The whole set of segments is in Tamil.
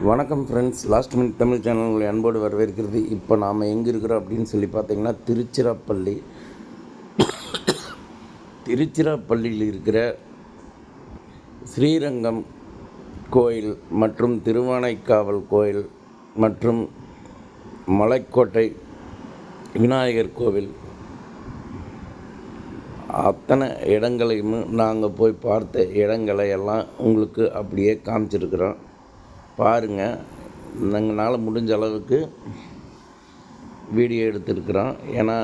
வணக்கம் friends, last minute Tamil channel உங்களை அன்போடு வரவேற்கிறது. இப்போ நாம் எங்கே இருக்கிறோம் அப்படின்னு சொல்லி பார்த்தீங்கன்னா, திருச்சிராப்பள்ளியில் இருக்கிற ஸ்ரீரங்கம் கோயில் மற்றும் திருவானைக்காவல் கோயில் மற்றும் மலைக்கோட்டை விநாயகர் கோவில் அத்தனை இடங்களையும் நாங்கள் போய் பார்த்த இடங்களை எல்லாம் உங்களுக்கு அப்படியே காமிச்சிருக்கிறோம். பாருங்கள், எங்களால் முடிஞ்ச அளவுக்கு வீடியோ எடுத்துருக்குறோம். ஏன்னா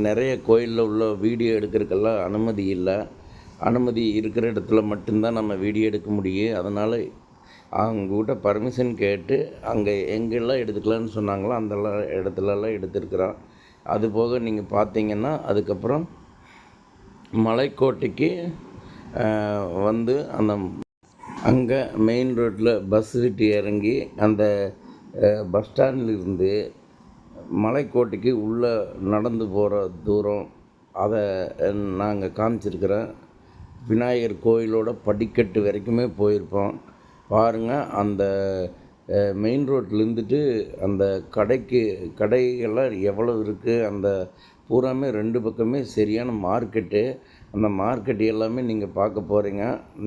நிறைய கோயிலில் உள்ள வீடியோ எடுக்கிறதுக்கெல்லாம் அனுமதி இல்லை. அனுமதி இருக்கிற இடத்துல மட்டும்தான் நம்ம வீடியோ எடுக்க முடியும். அதனால் அவங்ககிட்ட பர்மிஷன் கேட்டு அங்கே எங்கெல்லாம் எடுத்துக்கலான்னு சொன்னாங்களோ அந்த இடத்துலலாம் எடுத்துருக்குறோம். அதுபோக நீங்கள் பார்த்தீங்கன்னா அதுக்கப்புறம் மலைக்கோட்டைக்கு வந்து அந்த அங்கே மெயின் ரோட்டில் பஸ் விட்டு இறங்கி அந்த பஸ் ஸ்டாண்ட்லேருந்து மலைக்கோட்டைக்கு உள்ளே நடந்து போகிற தூரம் அதை நாங்கள் காமிச்சிருக்கிறோம். விநாயகர் கோயிலோட படிக்கட்டு வரைக்குமே போயிருப்போம். பாருங்கள், அந்த மெயின் ரோட்லேருந்துட்டு அந்த கடைகள்லாம் எவ்வளோ இருக்குது. அந்த பூராமே ரெண்டு பக்கமே சரியான மார்க்கெட்டு. அந்த மார்க்கெட்டு எல்லாமே நீங்கள் பார்க்க போகிறீங்க.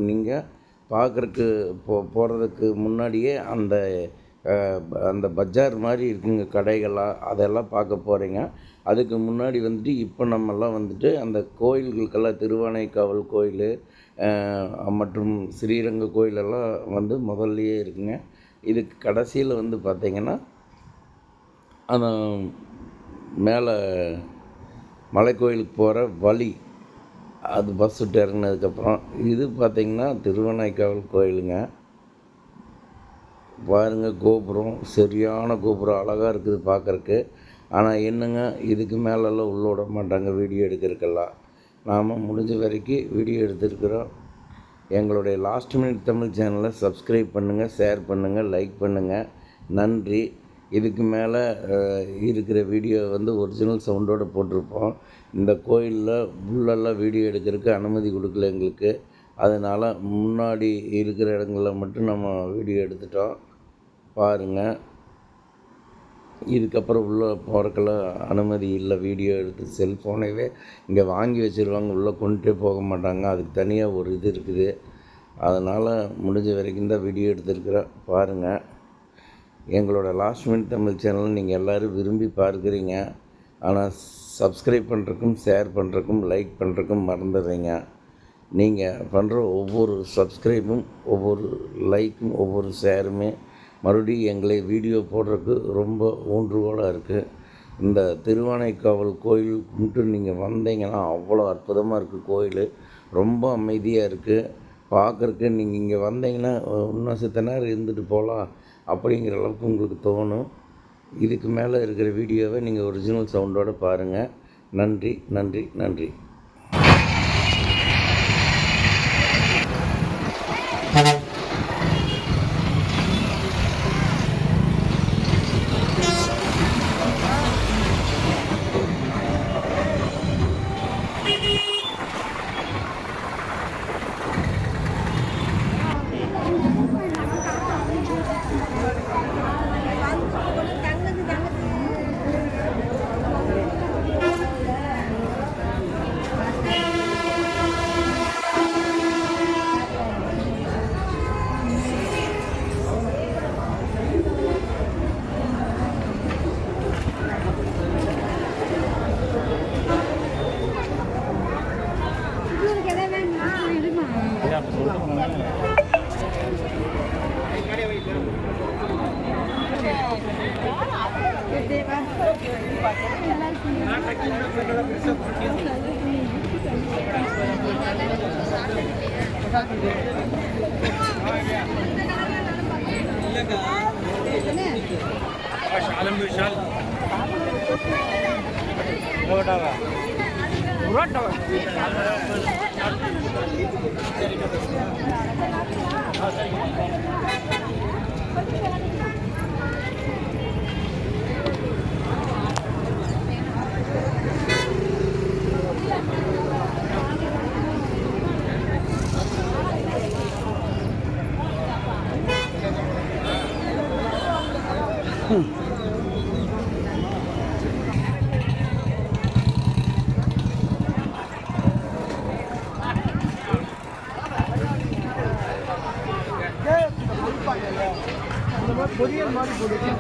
நீங்கள் பார்க்குறக்கு போகிறதுக்கு முன்னாடியே அந்த பஜார் மாதிரி இருக்குங்க கடைகளாக, அதெல்லாம் பார்க்க போகிறீங்க. அதுக்கு முன்னாடி வந்துட்டு இப்போ நம்மெல்லாம் வந்துட்டு அந்த கோயில்களுக்கெல்லாம் திருவானைக்காவல் கோயில் மற்றும் ஸ்ரீரங்க கோயிலெல்லாம் வந்து முதல்லையே இருக்குங்க. இதுக்கு கடைசியில் வந்து பார்த்திங்கன்னா அந்த மேலே மலைக்கோயிலுக்கு போகிற வழி, அது பஸ் விட்டு இறங்கினதுக்கப்புறம் இது பார்த்திங்கன்னா திருவானைக்காவல் கோயிலுங்க. பாருங்கள், கோபுரம் சரியான கோபுரம், அழகாக இருக்குது பார்க்குறக்கு. ஆனால் என்னங்க, இதுக்கு மேலெல்லாம் உள்ளே விட மாட்டாங்க வீடியோ எடுக்கிறதுக்கெல்லாம். நாம் முடிஞ்ச வரைக்கும் வீடியோ எடுத்துருக்குறோம். எங்களுடைய லாஸ்ட் மினிட் தமிழ் சேனலை சப்ஸ்கிரைப் பண்ணுங்கள், ஷேர் பண்ணுங்கள், லைக் பண்ணுங்கள். நன்றி. இதுக்கு மேலே இருக்கிற வீடியோ வந்து ஒரிஜினல் சவுண்டோடு போட்டிருப்போம். இந்த கோயிலில் உள்ளெல்லாம் வீடியோ எடுக்கிறதுக்கு அனுமதி கொடுக்கல எங்களுக்கு. அதனால் முன்னாடி இருக்கிற இடங்களில் மட்டும் நம்ம வீடியோ எடுத்துட்டோம். பாருங்கள், இதுக்கப்புறம் உள்ளே போகிறக்கெல்லாம் அனுமதி இல்லை. வீடியோ எடுத்து செல்ஃபோனைவே இங்கே வாங்கி வச்சுருவாங்க, உள்ளே கொண்டுட்டே போக மாட்டாங்க. அதுக்கு தனியாக ஒரு இது இருக்குது. அதனால் முடிஞ்ச வரைக்கும் தான் வீடியோ எடுத்துருக்குறேன். பாருங்கள், எங்களோட லாஸ்ட் மினிட் தமிழ் சேனல் நீங்கள் எல்லோரும் விரும்பி பார்க்குறீங்க. ஆனால் சப்ஸ்கிரைப் பண்ணுறக்கும், ஷேர் பண்ணுறக்கும், லைக் பண்ணுறக்கும் மறந்துடுறீங்க. நீங்கள் பண்ணுற ஒவ்வொரு சப்ஸ்கிரைபும், ஒவ்வொரு லைக்கும், ஒவ்வொரு ஷேருமே மறுபடியும் எங்களை வீடியோ போடுறதுக்கு ரொம்ப ஊன்றுகோலாக இருக்குது. இந்த திருவானைக்காவல் கோயில் கும்பிட்டு நீங்கள் வந்தீங்கன்னா அவ்வளோ அற்புதமாக இருக்குது. கோயில் ரொம்ப அமைதியாக இருக்குது பார்க்குறக்கு. நீங்கள் இங்கே வந்தீங்கன்னா இன்னும் சித்த நேரம் இருந்துட்டு போகலாம் அப்படிங்கிற அளவுக்கு உங்களுக்கு தோணும். இதுக்கு மேலே இருக்கிற வீடியோவை நீங்கள் ஒரிஜினல் சவுண்டோடு பாருங்கள். நன்றி, நன்றி, நன்றி. பொரியல் மாதிரி போடுங்க.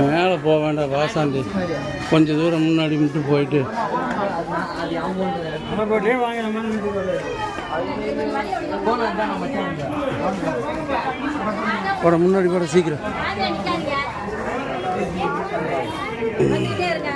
மேலே போக வேண்டாம் வாசாந்தி, கொஞ்சம் தூரம் முன்னாடி மட்டும் போயிட்டு போட முன்னாடி போட சீக்கிரம். வந்துட்டே இருங்க.